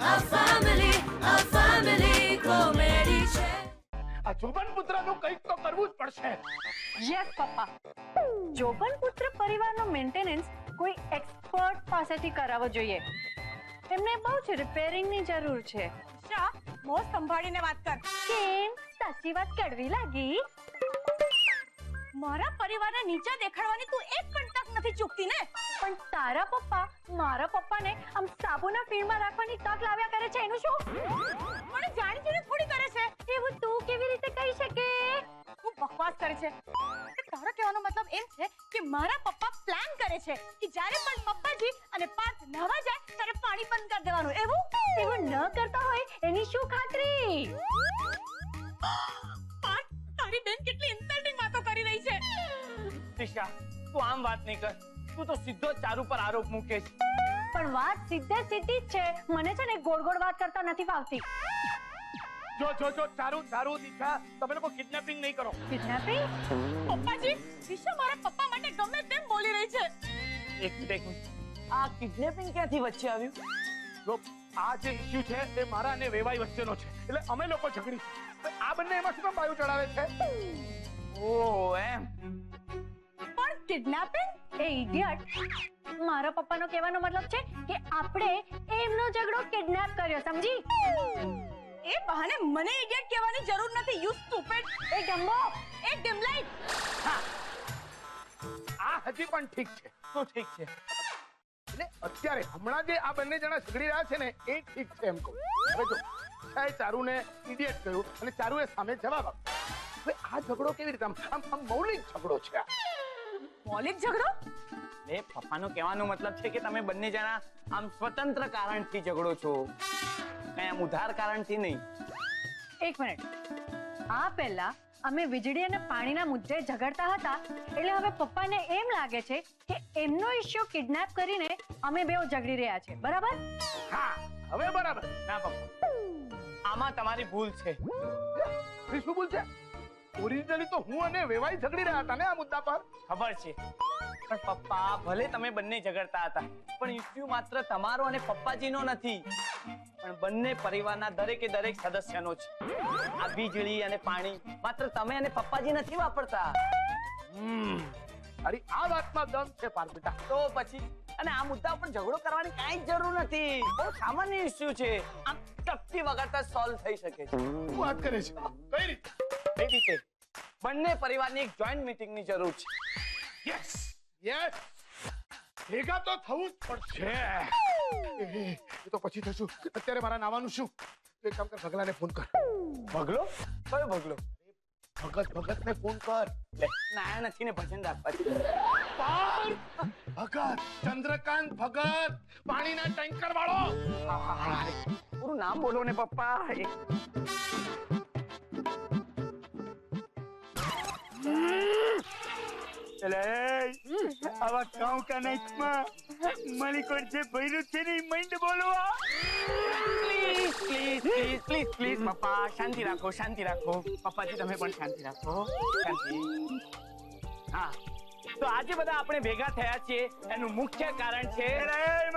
a family comedy છે. આ જોબન પુત્રનું કંઈક તો કરવું જ પડશે. યસ પપ્પા, જોબન પુત્ર પરિવારનો મેન્ટેનન્સ કોઈ એક્સપર્ટ પાસેથી કરાવવો જોઈએ. એમને બહુ જ રિપેરિંગની જરૂર છે. શા મોં સંભાળીને વાત કર. કેમ સાચી વાત કડવી લાગી? મારા પરિવારને નીચે દેખાડવાની તું એક પણ તક નથી ચૂકતી ને. પણ તારા પપ્પા મારા પપ્પાને આમ સાબુના ફીણમાં રાખવાની તક લાવ્યા કરે છે એનું શું? મને જાણી જોઈને થોડી કરે છે. એવું તું કેવી રીતે કહી શકે? તું બકવાસ કરે છે. તારો કહેવાનો મતલબ એમ છે કે મારા પપ્પા પ્લાન કરે છે કે જ્યારે પણ પપ્પાજી અને પાર્થ નહાવા જાય ત્યારે પાણી બંધ કરી દેવાનું. એવું ન કરતા હોય એની શું ખાતરી? પાર્થ, તારી બેન કેટલી ઇન્સલ્ટિંગ વાતો કરી રહી છે. દિશા, તું આમ વાત નહીં કર. તું તો સીધો જ ચારુ પર આરોપ મૂકે છે. પણ વાત સીધે સીધી જ છે. મને છે ને ગોળ ગોળ વાત કરતા નથી ફાવતી. જો ચારુ દિશા, તમે લોકો કિડનેપિંગ નહીં કરો. કિડનેપિંગ? પપ્પાજી, દિશા મારા પપ્પા માટે ગમે તેમ બોલી રહી છે. એક મિનિટ. આ કિડનેપિંગ ક્યાંથી વચ્ચે આવ્યું? જો આ જે ઇશ્યુ છે એ મારા અને વેવાઈ વચ્ચેનો છે. એટલે અમે લોકો ઝઘડી. આ બંને એમાં શું કામ બાયું ચડાવે છે? ઓહ એમ. પણ કિડનેપિંગ? એ ઇડિયટ, મારા પપ્પાનો કહેવાનો મતલબ છે કે આપણે એમનો ઝઘડો કિડનેપ કર્યો, સમજી? એ બહાને મને ઇડિયટ કહેવાની જરૂર નથી. You stupid. એ ડમ્બો, એ ડિમલાઇટ. આ હજી પણ ઠીક છે. શું ઠીક છે? એટલે અત્યારે હમણાં જે આ બંને જણા ઝઘડી રહ્યા છે ને એ ઠીક છે એમ કહું. હવે જો ચારુને ઇડિયટ કહ્યું અને ચારુએ સામે જવાબ આપ્યો. હવે આ ઝઘડો કેવી રીતે આમ મૌલિક ઝઘડો છે આ. મૌલિક ઝઘડો? એ પપ્પાનો કહેવાનો મતલબ છે કે તમે બંને જણા આમ સ્વતંત્ર કારણથી ઝઘડો છો, કઈ આમ ઉધાર કારણથી નહીં. એક મિનિટ. આ પહેલા અમે વીજળી અને પાણીના મુદ્દે ઝઘડતા હતા, એટલે હવે પપ્પાને એમ લાગે છે કે એમનો ઇશ્યુ કિડનેપ કરીને અમે બેવ ઝઘડી રહ્યા છે, બરાબર? હા, હવે બરાબર. ના પપ્પા, આમાં તમારી ભૂલ છે. શું ભૂલ છે? ઓરિજિનલી તો હું અને વેવાઈ ઝઘડી રહ્યા હતા ને આ મુદ્દા પર. ખબર છે, પણ પપ્પા ભલે તમે બંને ઝઘડતા હતા, પણ ઇશ્યુ માત્ર તમારો અને પપ્પાજીનો નથી, પણ બંને પરિવારના દરેકે દરેક સદસ્યનો છે. આ વીજળી અને પાણી માત્ર તમે અને પપ્પાજી નથી વાપરતા. અરે આ વાતમાં દમ છે પાર્થિતા. તો પછી અને આ મુદ્દા પર ઝઘડો કરવાની કાંઈ જ જરૂર નથી. બહુ સામાન્ય ઇશ્યુ છે. આમ ચપટી વગાડતા સોલ્વ થઈ શકે છે. શું વાત કરે છે? કઈ રીતે? એ રીતે બંને પરિવારની એક જોઈન્ટ મીટિંગની જરૂર છે. યસ ભેગા તો થવું જ પડશે. એ તો પછી થશું. અત્યારે મારા નાવાનું શું? એક કામ કર, ભગલાને ફોન કર. ભગલો? કયો ભગલો? ભગતને ફોન કર. નાયા નથી ને ભજન રાખવા છે. ભગત, ચંદ્રકાંત ભગત, પાણીના ટેન્કર વાળો. પૂરું નામ બોલો ને પપ્પા. આવા ગાઉં કા નાઈટમાં મલિકોર જે ભર્યું છે ને મંડ બોલવા. પ્લીઝ પપ્પા શાંતિ રાખો. પપ્પાજી તમે પણ શાંતિ રાખો. શાંતિ. હા, તો આજે બધા આપણે ભેગા થયા છીએ એનું મુખ્ય કારણ છે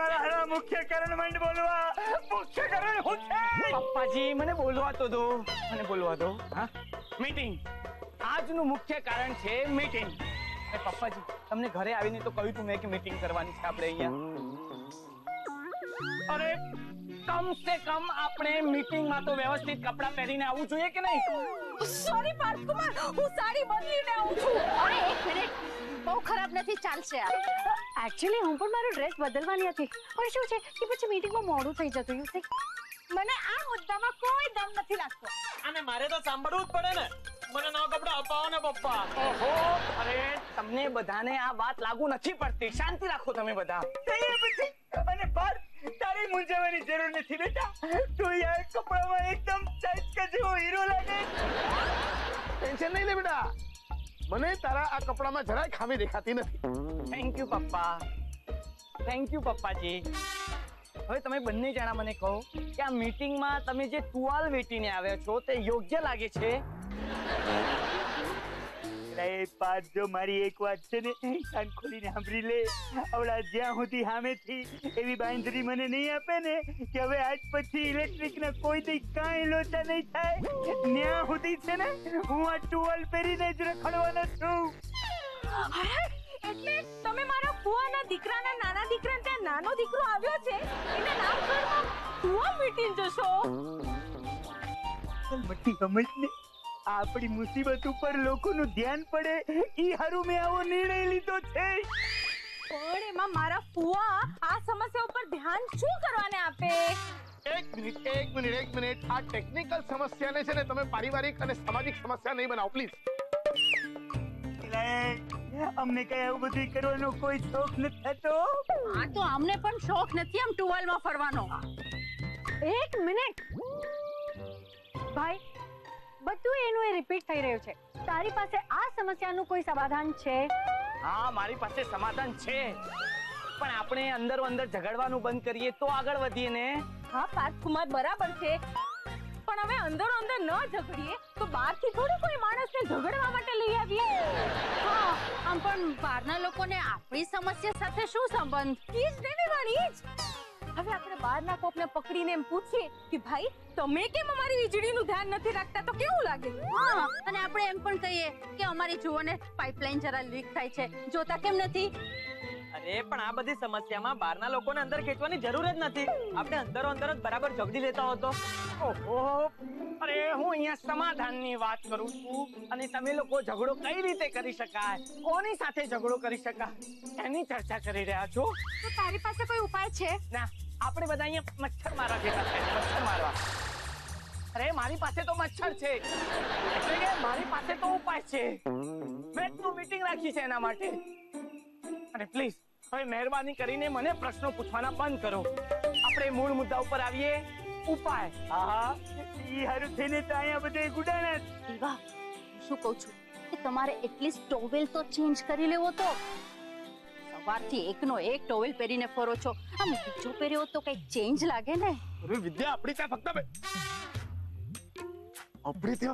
મારા મુખ્ય કારણ મંડ બોલવા. મુખ્ય કારણ શું છે? પપ્પાજી મને બોલવા તો દો. હા, મીટિંગ. આજનું મુખ્ય કારણ છે મીટિંગ. પપ્પાજી તમને ઘરે આવીને તો કહ્યું તું મેં કે મીટિંગ કરવાની છે આપણે અહીંયા. અરે કમ સે કમ આપણે મીટિંગમાં તો વ્યવસ્થિત કપડાં પહેરીને આવવું જોઈએ કે નહીં? સોરી પાર્થ કુમાર, હું સાડી બદલીને આવું છું. અરે એક મિનિટ, બહુ ખરાબ નથી, ચાલશે આ. એકચ્યુઅલી હું પણ મારો ડ્રેસ બદલવાની હતી, પણ શું છે કે પછી મીટિંગમાં મોડું થઈ જતું. યુ સી, મને આ મુદ્દામાં કોઈ દમ નથી લાગતો. અને મારે તો સાંભળવું જ પડે ને. મને નવા કપડા અપાવો ને પપ્પા. ઓહો, અરે તમને બધાને આ વાત લાગુ નથી પડતી. શાંતિ રાખો તમે બધા. અને બાર તારી મૂંઝાવાની જરૂર નથી બેટા. તું યાર કપડામાં એકદમ સાઈઝ કે જેવો હીરો લાગે. ટેન્શન નહીં લે બેટા. મને તારા આ કપડામાં જરાય ખામી દેખાતી નથી. થેન્ક યુ પપ્પા. થેન્ક યુ પપ્પાજી. હવે તમે બંને જણા મને કહો કે આ મીટિંગમાં તમે જે ટુવાલ વેટીને આવ્યા છો તે યોગ્ય લાગે છે? એ પાછ જો મારી એક વાત છે ને કાન ખોલીને સાંભળી લે. આવડા જ્યાં સુધી સામેથી એવી બાંધરી મને નહીં આપે ને કે હવે આજ પછી ઇલેક્ટ્રિક ના કોઈ દી કાંઈ લોચા નહીં થાય, ત્યાં સુધી છે ને હું આ ટુવાલ પહેરીને જ રખડવાનો છું. અરે, એટલે તમે મારા ફુવાના દીકરાના નાના દીકરાને ત્યાં નાનો દીકરો આવ્યો છે એના નામકરણમાં ફુવા મીટીને જશો? મટી સમજ ને, આપણી મુસીબત ઉપર લોકોનું ધ્યાન પડે ઈ હારું મેં આવો નિર્ણય લીધો છે. પણ એમાં મારા ફુવા આ સમસ્યા ઉપર ધ્યાન શું કરવાને આપે? એક મિનિટ. આ ટેકનિકલ સમસ્યાને છે ને તમે પારિવારિક અને સામાજિક સમસ્યા નહીં બનાવો પ્લીઝ. એટલે અમને કઈ આવું બધું કરવાનો કોઈ શોખ નથી થતો. આ તો અમને પણ શોખ નથી આમ ટુવાલમાં ફરવાનો. એક મિનિટ ભાઈ, બધું એનું એ રિપીટ થઈ રહ્યું છે. તારી પાસે આ સમસ્યાનું કોઈ સમાધાન છે? હા, મારી પાસે સમાધાન છે, પણ આપણે અંદરો અંદર ઝઘડવાનું બંધ કરીએ તો આગળ વધીએ ને. હા પાર્થ કુમાર, બરાબર છે, પણ હવે અંદરો અંદર ન ઝઘડીએ તો બહારથી થોડી કોઈ માણસને ઝઘડવા માટે લઈ આવીએ. હા, આમ પણ બહારના લોકોને આપણી સમસ્યા સાથે શું સંબંધ? ઈ જ ને વાણી જ. હવે આપણે બહારના કોકને પકડીને એમ પૂછીએ કે ભાઈ તમે કેમ અમારી વીજળીનું ધ્યાન નથી રાખતા, તો કેવું લાગે? હા, અને આપણે એમ પણ કહીએ કે અમારી જુઓને પાઇપલાઇન જરા લીક થાય છે, જોતા કેમ નથી? અરે પણ આ બધી સમસ્યામાં બહારના લોકોને અંદર ખેંચવાની જરૂર જ નથી. આપણે અંદરો અંદર જ બરાબર ઝઘડી લેતા હોતો. ઓહો, અરે હું અહીંયા સમાધાનની વાત કરું છું અને તમે લોકો ઝઘડો કઈ રીતે કરી શકાય, કોની સાથે ઝઘડો કરી શકાય એની ચર્ચા કરી રહ્યા છો. તો તારી પાસે કોઈ ઉપાય છે? ના, આપણે બધા અહીંયા મચ્છર મારવા ભેગા થયા, મચ્છર મારવા. અરે મારી પાસે તો મચ્છર છે, એટલે કે મારી પાસે તો ઉપાય છે. મેં તો મીટિંગ રાખી છે એના માટે. અને પ્લીઝ હવે મહેરબાની કરીને મને પ્રશ્નો પૂછવાના બંધ કરો. આપણે મૂળ મુદ્દા ઉપર આવીએ. ઉપાય. હા, ઈ હારું થઈને તો અહીંયા બધે ગુડાણા. દીવા, શું કહું છું કે તમારે એટલીસ્ટ ટોવેલ તો ચેન્જ કરી લેવો. તો સવારથી એકનો એક ટોવેલ પહેરીને ફરો છો, આમ બીજો પહેર્યો તો કઈ ચેન્જ લાગે ને. અરે વિદ્યા, આપણી ત્યાં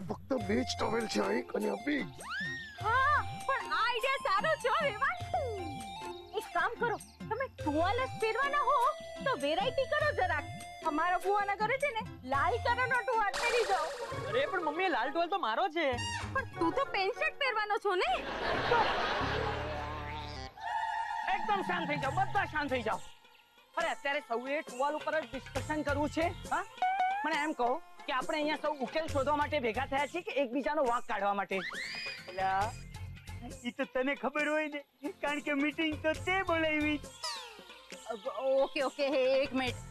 ફક્ત બે જ ટોવેલ છે, એક અને અભી. હા, પણ આ આઈડિયા સારો છે હો વેવાણ. એક કામ કરો, તમે ટુવાલ જ પહેરવાના હો તો વેરાયટી કરો જરાક. અમારા બુવાના ઘરે છે ને લાલ કલરનો ટુવાલ પહેરી જાઓ. અરે પણ મમ્મી, લાલ ટોલ તો મારો છે. પણ તું તો પેન્ટ શર્ટ પહેરવાનો છો ને. એકદમ શાંત થઈ જાઓ, બધા શાંત થઈ જાઓ. અરે અત્યારે સૌએ ટુવાલ ઉપર જ ડિસ્કશન કરવું છે? હા, મને એમ કહો કે આપણે અહીંયા સૌ ઉકેલ શોધવા માટે ભેગા થયા છીએ કે એકબીજાનો વાંક કાઢવા માટે? એલા, ઈ તો તને ખબર હોય ને, કારણ કે મીટિંગ તો તે બોલાવી. ઓકે ઓકે, એક મિનિટ.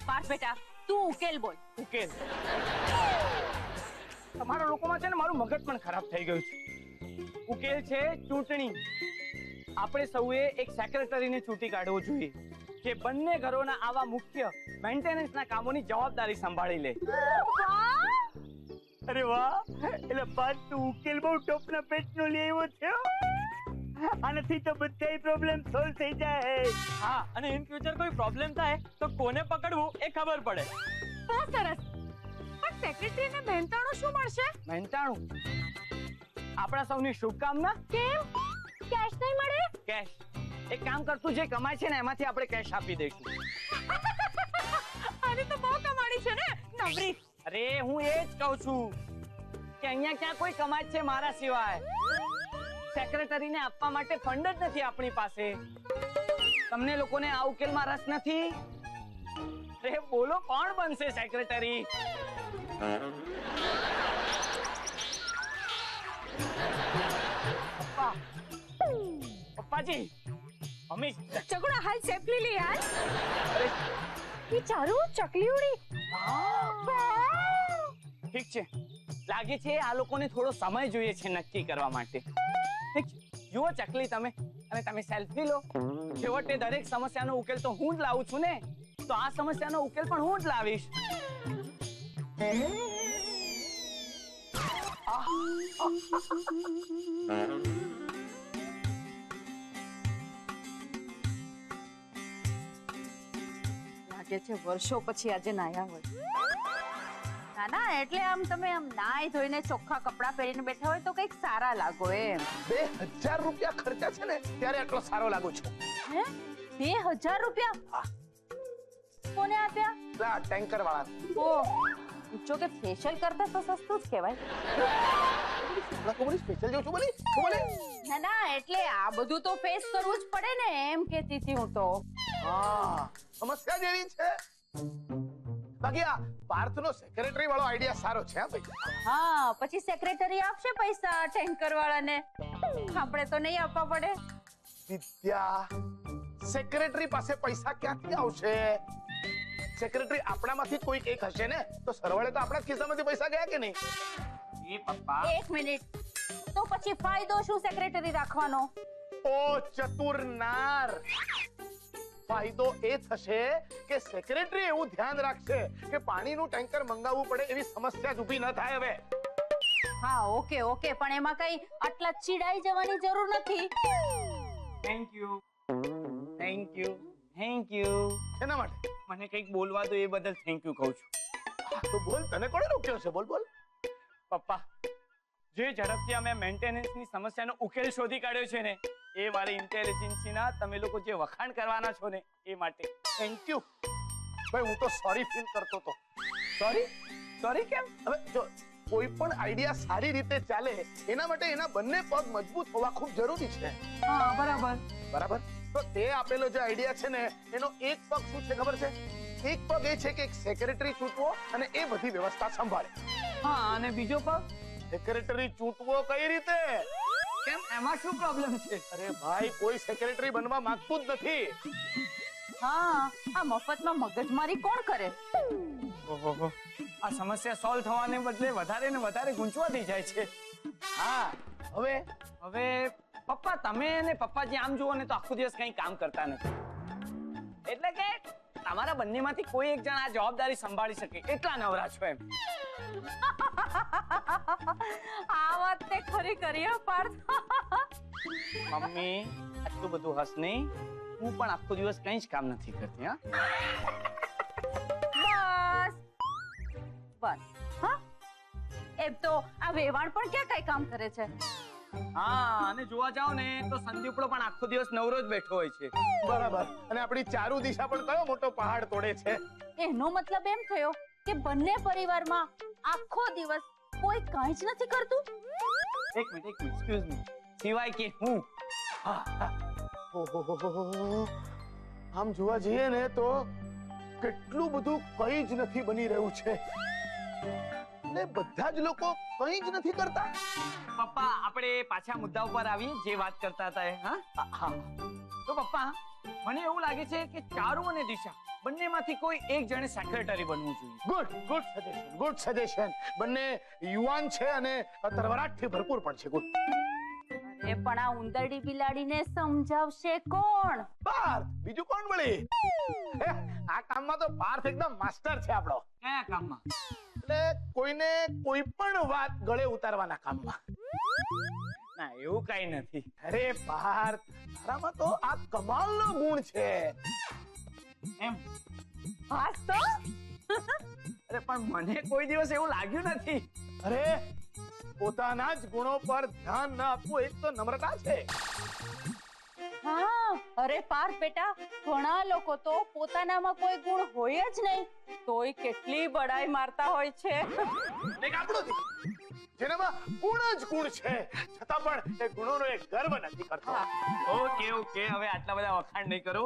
પાર્થ બેટા, તું ઉકેલ બોલ. ઉકેલ? તમારા લોકોમાં છે ને મારું મગજ પણ ખરાબ થઈ ગયું છે. ઉકેલ છે ચૂંટણી. આપણે સૌએ એક સેક્રેટરીને ચૂંટી કાઢવો જોઈએ જે બંને ઘરોના આવા મુખ્ય મેન્ટેનન્સના કામોની જવાબદારી સંભાળી લે. અરે વાહ, એટલે પાછ તું ઉકેલ બહુ ટોપના પેટનો લઈ આવ્યો છે. આનાથી તો બધાય પ્રોબ્લેમ સોલ્વ થઈ જાય. હા, અને ઇન ફ્યુચર કોઈ પ્રોબ્લેમ થાય તો કોને પકડવું એ ખબર પડે. બહુ સરસ. પણ સેક્રેટરીને મહેનતાણું શું મળશે? મહેનતાણું? આપણા સૌની શુભકામના. કેમ? કેશ નહીં મળે? કેશ? એક કામ કરતું, જે કમાય છે ને એમાંથી આપણે કેશ આપી દઈશું. આની તો બહુ કમાણી છે ને, નવરી. અરે હું એ જ કહું છું કે અહીંયા ક્યાં કોઈ કમાય છે મારા સિવાય. સેક્રેટરીને આપવા માટે ફંડ જ નથી આપણી પાસે. તમને લોકોને આ ઉકેલમાં રસ નથી? અરે બોલો, કોણ બનશે સેક્રેટરી? પપ્પા, પપ્પાજી, મમ્મી, ચગડા હાલ સેફલી લે યાર. અરે ઈ ચારુ ચકલી ઉડી. ઠીક છે, લાગે છે આ લોકોને થોડો સમય જોઈએ છે નક્કી કરવા માટે. ઠીક છે, જુઓ ચકલી તમે, અને તમે સેલ્ફી લો. છેવટે દરેક સમસ્યાનો ઉકેલ તો હું જ લાવું છું ને, તો આ સમસ્યાનો ઉકેલ પણ હું જ લાવીશ. લાગે છે વર્ષો પછી આજે નાયા હોય. ના એટલે આમ તમે આમ નાઈ ધોઈને ચોખ્ખા કપડાં પહેરીને બેઠા હોય તો કંઈક સારા લાગો એમ. 2000 રૂપિયા ખર્ચા છે ને ત્યારે આટલો સારો લાગુ છું. હે 2000 રૂપિયા હા. કોને આપ્યા? પેલા ટેન્કર વાળા. ઓ જો કે ફેશિયલ કરતા તો સસ્તું જ કહેવાય. સ્પેશિયલ જેવું છું બોલી શું બોલે? ના ના એટલે આ બધું તો ફેસ કરવું જ પડે ને એમ કહેતી હતી હું તો. હા સમસ્યા જેવી છે. બાકી આ પાર્થનો સેક્રેટરી વાળો આઈડિયા સારો છે હા ભાઈ. હા પછી સેક્રેટરી આપશે પૈસા ટેન્કર વાળાને, આપણે તો નહીં આપવા પડે. વિદ્યા સેક્રેટરી પાસે પૈસા ક્યાંથી આવશે? સેક્રેટરી આપણામાંથી જ કોઈક એક હશે ને, તો સરવાળે તો આપણા જ ખિસ્સામાંથી પૈસા ગયા કે નહીં? એ પપ્પા એક મિનિટ, તો પછી ફાયદો શું સેક્રેટરી રાખવાનો? ઓ ચતુર નાર, ફાયદો એ થશે કે સેક્રેટરી એવું ધ્યાન રાખશે કે પાણીનું ટેન્કર મંગાવવું પડે એવી સમસ્યા જ ઊભી ન થાય. હવે હા ઓકે ઓકે, પણ એમાં કઈ આટલા ચીડાઈ જવાની જરૂર નથી. Thank you thank you thank you. એના માટે મને કંઈક બોલવા દો એ બદલ થેન્ક યુ કહું છું. તો બોલ, તને કોણે રોક્યો છે? બોલ બોલ. પપ્પા જે ઝડપથી અમે મેન્ટેનન્સની સમસ્યાનો ઉકેલ શોધી કાઢ્યો છે ને, એ મારી ઇન્ટેલિજન્સીના તમે લોકો જે વખાણ કરવાના છો ને એ માટે. થેન્ક યુ ભાઈ. હું તો સોરી ફીલ કરતો હતો. સોરી સોરી કેમ? હવે જો કોઈ પણ આઈડિયા સારી રીતે ચાલે એના માટે એના બંને પગ મજબૂત હોવા ખૂબ જરૂરી છે. હા બરાબર. બરાબર. તો તે આપેલો જે આઈડિયા છે ને એનો એક પગ શું છે ખબર છે? એક પગ એ છે કે એક સેક્રેટરી ચૂંટવો અને એ બધી વ્યવસ્થા સંભાળે. હા અને બીજો પગ? સેક્રેટરી ચૂંટવો કઈ રીતે? કેમ એમાં શું પ્રોબ્લેમ છે? અરે ભાઈ કોઈ સેક્રેટરી બનવા માંગતું જ નથી. હા આ મફતમાં મગજમારી કોણ કરે? ઓહો, આ સમસ્યા સોલ્વ થવાને બદલે વધારે ને વધારે ગૂંચવાતી જાય છે. હા હવે પપ્પા તમે ને પપ્પાજી આમ જુઓ ને તો આખો દિવસ કઈ કામ કરતા નથી, એટલે કે તમારા બંનેમાંથી કોઈ એક જણ આ જવાબદારી સંભાળી શકે એટલા નવરા છો એમ. આ વાત તે ખરી કરી હો પાર્થ. મમ્મી આટલું બધું હસ નહીં, હું પણ આખો દિવસ કઈ જ કામ નથી કરતી. હા બસ હા, એમ તો આ વેવાણ પણ ક્યાં કઈ કામ કરે છે? હા અને જોવા જાવ ને તો સંદીપડો પણ આખો દિવસ નવરો જ બેઠો હોય છે. બરાબર. અને આપણી ચારુ દિશા પણ કયો મોટો પહાડ તોડે છે. એનો મતલબ એમ થયો કે બંને પરિવારમાં આખો દિવસ કોઈ કાંઈ જ નથી કરતું? એક મિનિટ એક્સક્યુઝ મી, સિવાય કે હું. ઓહોહોહો. આમ જોવા જઈએ ને તો કેટલું બધું કઈ જ નથી બની રહ્યું છે ને બધા જ લોકો કઈ જ નથી કરતા. પપ્પા આપણે પાછા મુદ્દા ઉપર આવીએ જે વાત કરતા હતા એ. હા તો પપ્પા મને એવું લાગે છે કે ચારુ અને દિશા બંનેમાંથી કોઈ એક જણે સેક્રેટરી બનવું જોઈએ. Good suggestion. બંને યુવાન છે અને તરવરાટથી ભરપૂર પણ છે. ગુડ. અરે પણ આ ઉંદરડી બિલાડીને સમજાવશે કોણ? પાર્થ, બીજું કોણ વળી? આ કામમાં તો પાર્થ એકદમ માસ્ટર છે આપણો. કયા કામમાં? એટલે કોઈને કોઈ પણ વાત ગળે ઉતારવાના કામમાં. ના એવું કઈ નથી. અરે પાર્થ, તારામાં તો આ કમાલનો ગુણ છે. એમ? હાસ તો અરે પણ મને કોઈ દિવસ એવું લાગ્યું નથી. અરે પોતાના જ ગુણો પર ધ્યાન ન આપવું એ તો નમ્રતા છે. હા અરે પાર્થ બેટા, ઘણા લોકો તો પોતાનામાં કોઈ ગુણ હોય જ નહીં તોય કેટલી બડાઈ મારતા હોય છે. એક આપણો જેનામાં ગુણ જ ગુણ છે છતાં પણ એ ગુણોનો એક ગર્વ નથી કરતો. ઓકે ઓકે, હવે આટલા બધા વખાણ નહીં કરો.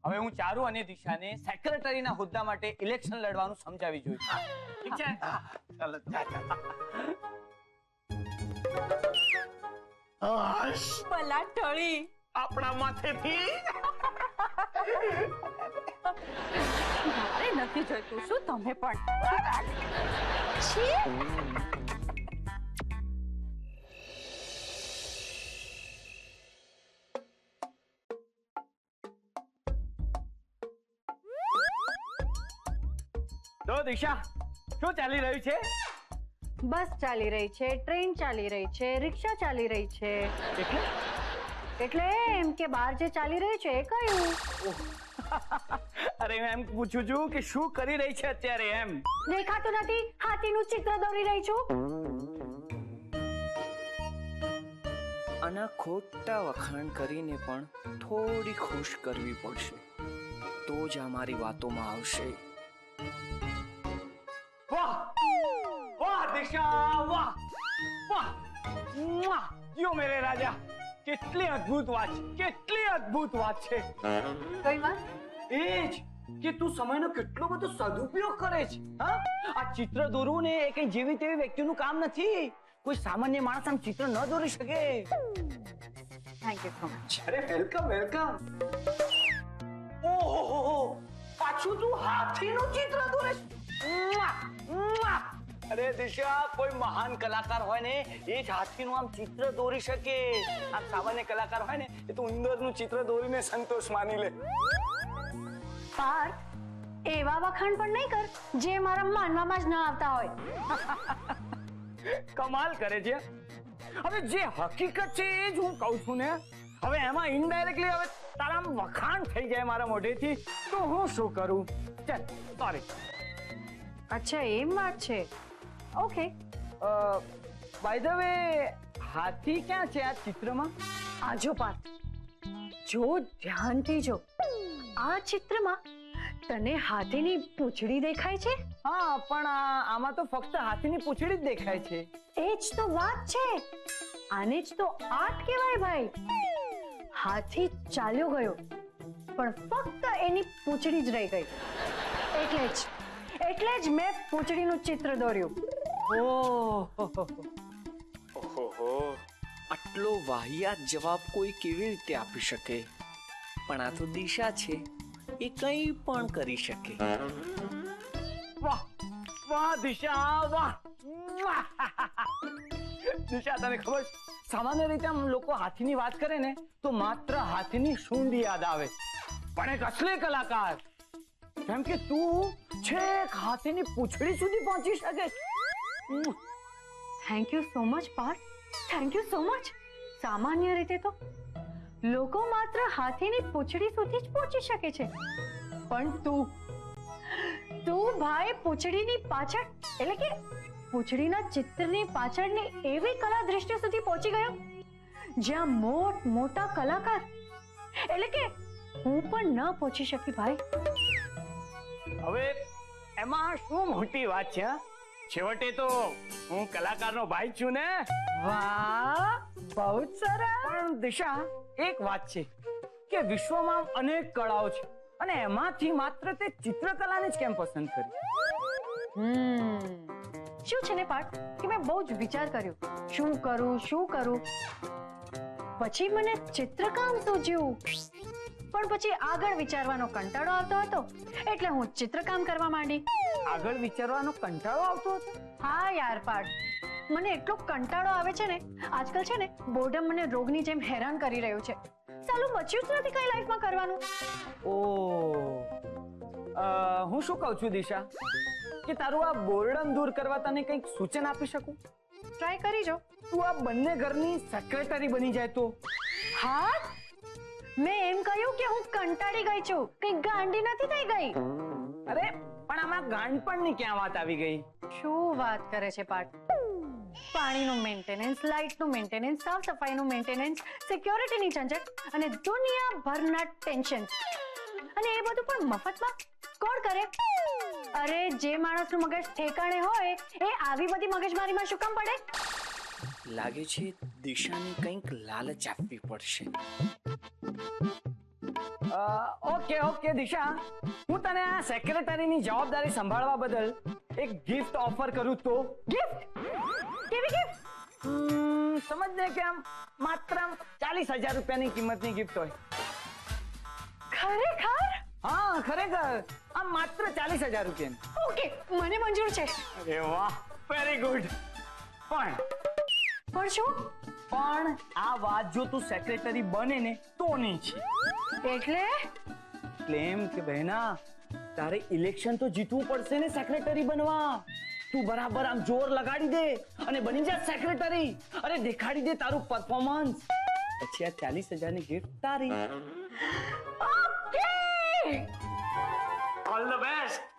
હવે હું ચારુ અને દિશાને સેક્રેટરીના હોદ્દા માટે ઇલેક્શન લડવાનું સમજાવી જોઈશ. ઠીક છે? ચાલો ભલા ટળી આપણા માથેથી મારે નથી જોઈતું. શું તમે પણ છી? તો દિશા શું ચાલી રહ્યું છે? બસ ચાલી રહી છે, ટ્રેન ચાલી રહી છે, રિક્ષા ચાલી રહી છે. એટલે એમ કે બહાર જે ચાલી રહ્યું છે એ કયું? અરે હું એમ પૂછું છું કે શું કરી રહી છે અત્યારે એમ. દેખાતું નથી, હાથીનું ચિત્ર દોરી રહી છું. આના ખોટા વખાણ કરીને પણ થોડી ખુશ કરવી પડશે, તો જ આ મારી વાતોમાં આવશે. વાહ વાહ દિશા, વાહ વાહ, મુઆ! યો મેરે રાજા, કેટલી અદ્ભુત વાત છે, કેટલી અદ્ભુત વાત છે. કઈ વાત? એ જ કે તું સમયનો કેટલો બધો સદુપયોગ કરે છે. હા, આ ચિત્ર દોરવું ને એ કઈ જેવી તેવી વ્યક્તિનું કામ નથી. કોઈ સામાન્ય માણસ આમ ચિત્ર ન દોરી શકે. Thank you so much. અરે વેલકમ વેલકમ. ઓહો, પાછું તું હાથીનું ચિત્ર દોરે છે. મુઆ! મુઆ! અરે દિશા, કોઈ મહાન કલાકાર હોય ને એ જ હાથીનું આમ ચિત્ર દોરી શકે. આ સામાન્ય કલાકાર હોય ને એ તો ઉંદરનું ચિત્ર દોરીને સંતોષ માની લે. પાર્થ, એવા વખાણ પણ નહીં કર જે મારા માનવામાં જ ન આવતા હોય. કમાલ કરે છે. હવે જે હકીકત છે એ જ હું કહું છું ને. હવે એમાં ઇનડાયરેક્ટલી હવે તારા આમ વખાણ થઈ જાય મારા મોઢેથી, તો હું શું કરું? ચાલ, સોરી. અચ્છા, એમ વાત છે. ઓકે. બાય ધ વે, હાથી ક્યાં છે આ ચિત્રમાં? આજો પાર્થ, જો ધ્યાનથી જો. આ ચિત્રમાં તને હાથીની પૂંછડી દેખાય છે? હા, પણ આમાં તો ફક્ત હાથીની પૂંછડી જ દેખાય છે. એ જ તો વાત છે. આને જ તો આર્ટ કહેવાય ભાઈ. હાથી ચાલ્યો ગયો પણ ફક્ત એની પૂંછડી જ રહી ગઈ. એટલે જ મેં પૂંછડીનું ચિત્ર દોર્યું. ઓહો, આટલો વાહિયાત જવાબ કોઈ કેવી રીતે આપી શકે? પણ આ તો દિશા છે, એ કંઈ પણ કરી શકે. વાહ વાહ દિશા, વાહ! દિશા, તને ખબર છે, સામાન્ય રીતે આમ લોકો હાથીની વાત કરે ને તો માત્ર હાથીની સૂંઢ યાદ આવે. પણ એક અસલી કલાકાર જેમ કે તું છેક હાથીની પૂંછડી સુધી પહોંચી શકે. Thank you so much Parth, thank you so much. સામાન્ય રીતે તો લોકો માત્ર હાથીની પૂંછડી સુધી જ પહોંચી શકે છે, પણ તું ભાઈ પૂંછડીની પાછળ, એટલે કે પૂંછડીના ચિત્રની પાછળની એવી કલા દૃષ્ટિ સુધી પહોંચી ગયો જ્યાં મોટા કલાકાર, એટલે કે હું પણ ન પહોંચી શકી ભાઈ. હવે એમાં શું મોટી વાત છે? છેવટે તો હું કલાકારનો ભાઈ છું ને. વાહ, બહુ જ સરસ. પણ દિશા, એક વાત છે કે વિશ્વમાં અનેક કળાઓ છે અને એમાંથી માત્ર તે ચિત્રકલાને જ કેમ પસંદ કરી? શું છે ને પાર્થ કે મેં બહુ જ વિચાર કર્યો, શું કરું. પછી મને ચિત્રકામ સૂઝ્યું, પણ પછી આગળ વિચારવાનો કંટાળો આવતો હતો એટલે હું ચિત્રકામ કરવા માંડી. આગળ વિચારવાનો કંટાળો આવતો હતો? હા યાર પાર્થ, મને એટલો કંટાળો આવે છે ને આજકાલ છે ને, બોર્ડમ મને રોગની જેમ હેરાન કરી રહ્યું છે. સાલું બચ્યું જ નથી કઈ લાઈફમાં કરવાનું. હું શું કહું છું દિશા, કે તારું આ બોર્ડમ દૂર કરવા તને કંઈક સૂચન આપી શકું? ટ્રાય કરી જો. તું આ બંને ઘરની સેક્રેટરી બની જાય તો? હા, મેં એમ કહ્યું કે હું કંટાળી ગઈ છું, કઈ ગાંડી નથી થઈ ગઈ. અરે પણ આમાં ગાંડપણની ક્યાં વાત આવી ગઈ? શું વાત કરે છે પાર્થ? પાણીનું મેન્ટેનન્સ, લાઇટનું મેન્ટેનન્સ, સાફ સફાઈનું મેન્ટેનન્સ, સિક્યોરિટીની ઝંઝટ અને દુનિયાભરના ટેન્શન, અને એ બધું પણ મફતમાં કોણ કરે? અરે જે માણસનું મગજ ઠેકાણે હોય એ આવી બધી મગજમારીમાં શું કામ પડે? લાગે છે દિશાને કંઈક લાલચ આપવી પડશે. ઓકે દિશા, હું તને આ સેક્રેટરીની જવાબદારી સંભાળવા બદલ એક ગિફ્ટ ઓફર કરું તો? ગિફ્ટ? કેવી ગિફ્ટ? સમજ ને કે આમ માત્ર 40,000 રૂપિયાની કિંમતની ગિફ્ટ હોય. ખરેખર? હા ખરેખર, આમ માત્ર 40,000 રૂપિયાની. ઓકે, મને મંજૂર છે. અરે વાહ, વેરી ગુડ. પણ શું? પણ આ વાત જો તું સેક્રેટરી બને ને તો નહીં છે. એટલે એમ કે બહેના, તારે ઇલેક્શન તો જીતવું પડશે ને સેક્રેટરી બનવા. તું બરાબર આમ જોર લગાડી દે અને બની જા સેક્રેટરી. અરે દેખાડી દે તારું પરફોર્મન્સ, પછી આ 40,000 ની ગિફ્ટ તારી. Okay, all the best.